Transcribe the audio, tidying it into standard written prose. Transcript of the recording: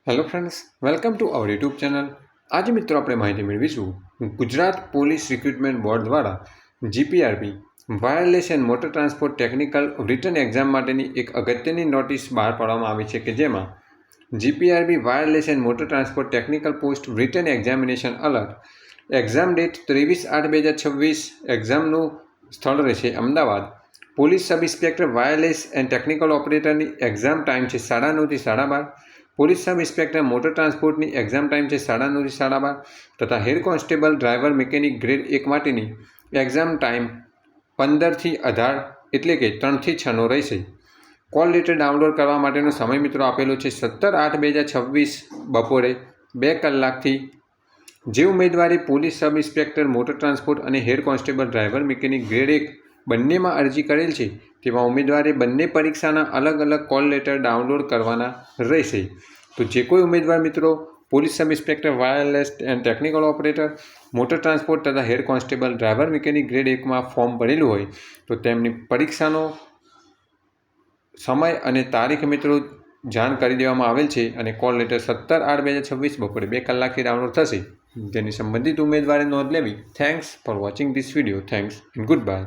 Hello friends, welcome to our YouTube channel. આજે મિત્રો આપણે માહિતી મેળવીશું ગુજરાત પોલીસ રિક્રુટમેન્ટ બોર્ડ દ્વારા GPRB wireless and motor transport technical written exam માટેની એક અગત્યની નોટિસ બહાર પાડવામાં આવી છે કે જેમાં GPRB wireless and motor transport technical post written examination alert exam date 23/8/2026 એક્ઝામનું સ્થળ રહેશે Ahmedabad. Police sub inspector wireless and technical ઓપરેટરની એક્ઝામ ટાઈમ છે 9:30 થી 12:30. પોલીસ સબ ઇન્સ્પેક્ટર મોટર ટ્રાન્સપોર્ટની એક્ઝામ ટાઈમ છે 9:30 થી 12:30 તથા head constable driver mechanic grade 1 માટેની એક્ઝામ ટાઈમ 15 થી 18 એટલે કે 3 થી 6નો રહેશે. કોલ લેટર ડાઉનલોડ કરવા માટેનો સમય મિત્રો આપેલો છે 17/8/2026 બપોરે 2 કલાકથી. જે ઉમેદવારે police sub inspector motor transport અને head constable driver mechanic grade 1 બંનેમાં અરજી કરેલ છે તેવા ઉમેદવારે બંને પરીક્ષાના અલગ અલગ કોલ લેટર ડાઉનલોડ કરવાના રહેશે. તો જે કોઈ ઉમેદવાર મિત્રો police sub inspector wireless and technical operator motor transport તથા head constable driver mechanic grade 1માં ફોર્મ ભરેલું હોય તો તેમની પરીક્ષાનો સમય અને તારીખ મિત્રો જાણ કરી દેવામાં આવેલ છે અને કોલ લેટર 17/8/2026 બપોરે 2 કલાકથી ડાઉનલોડ થશે. તેની સંબંધિત ઉમેદવારે નોંધ લેવી. Thanks for watching this video. Thanks and good bye.